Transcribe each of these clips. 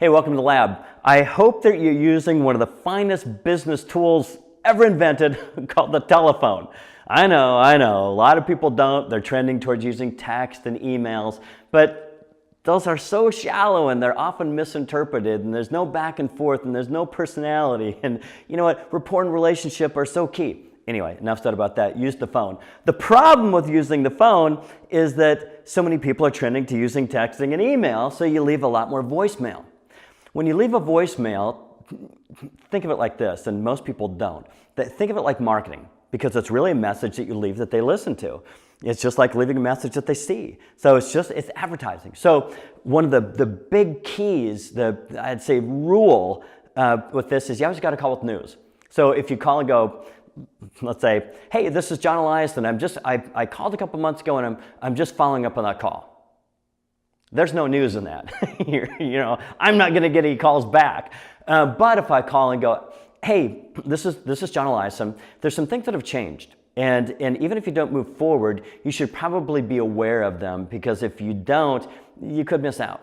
Hey, welcome to the lab. I hope that you're using one of the finest business tools ever invented called the telephone. I know, a lot of people don't. They're trending towards using text and emails, but those are so shallow and they're often misinterpreted, and there's no back and forth and there's no personality. And you know what? Rapport and relationship are so key. Anyway, enough said about that. Use the phone. The problem with using the phone is that so many people are trending to using texting and email, so you leave a lot more voicemail. When you leave a voicemail, think of it like this, and most people don't. Think of it like marketing, because it's really a message that you leave that they listen to. It's just like leaving a message that they see. So it's advertising. So one of the big keys, I'd say rule with this is you always got to call with news. So if you call and go, let's say, hey, this is John Elias, and I called a couple months ago and I'm just following up on that call. There's no news in that. I'm not going to get any calls back. But if I call and go, hey, this is John Elias, there's some things that have changed. And even if you don't move forward, you should probably be aware of them, because if you don't, you could miss out.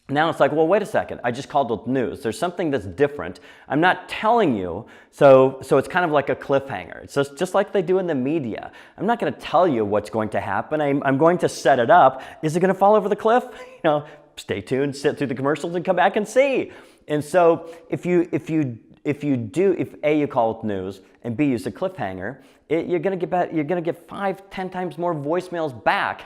Now it's like, well, wait a second, I just called with news. There's something that's different. I'm not telling you, so it's kind of like a cliffhanger. It's just like they do in the media. I'm not going to tell you what's going to happen. I'm going to set it up. Is it going to fall over the cliff? Stay tuned, sit through the commercials and come back and see. And so if A, you call with news, and B, use a cliffhanger, you're going to get 5-10 times more voicemails back.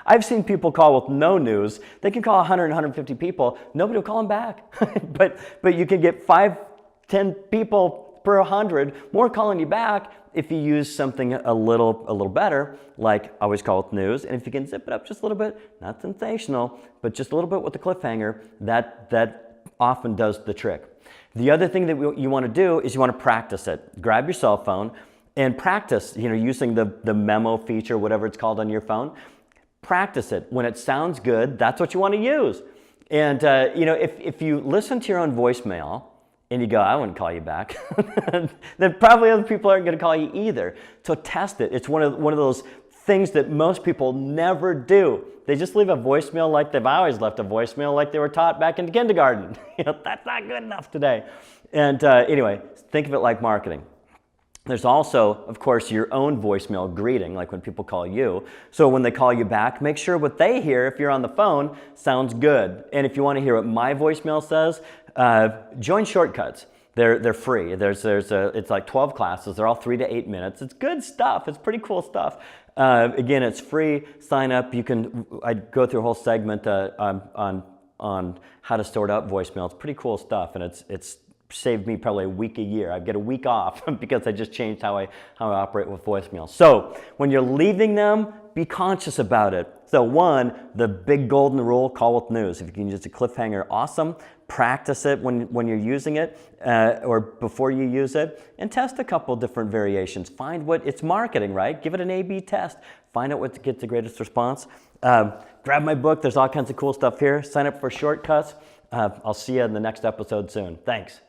I've seen people call with no news. They can call 100, 150 people. Nobody will call them back. but you can get 5-10 people per 100 more calling you back if you use something a little better, like always call with news. And if you can zip it up just a little bit, not sensational, but just a little bit with the cliffhanger, that often does the trick. The other thing that you want to do is you want to practice it. Grab your cell phone and practice, using the memo feature, whatever it's called on your phone. Practice it. When it sounds good, that's what you want to use. And if you listen to your own voicemail and you go, I wouldn't call you back, then probably other people aren't going to call you either. So test it. It's one of those things that most people never do. They just leave a voicemail like they've always left a voicemail, like they were taught back in kindergarten. That's not good enough today. And anyway, think of it like marketing. There's also, of course, your own voicemail greeting, like when people call you. So when they call you back, make sure what they hear, if you're on the phone, sounds good. And if you want to hear what my voicemail says, join Shortcuts. They're free. It's like 12 classes. They're all 3 to 8 minutes. It's good stuff. It's pretty cool stuff. Again, it's free. Sign up. I go through a whole segment on how to sort out voicemail. It's pretty cool stuff, and it's saved me probably a week a year. I get a week off because I just changed how I operate with voicemail. So when you're leaving them, be conscious about it. So one, the big golden rule, call with news. If you can use a cliffhanger, awesome. Practice it when you're using it or before you use it, and test a couple different variations. Find what it's marketing, right? Give it an A/B test. Find out what gets the greatest response. Grab my book. There's all kinds of cool stuff here. Sign up for Shortcuts. I'll see you in the next episode soon. Thanks.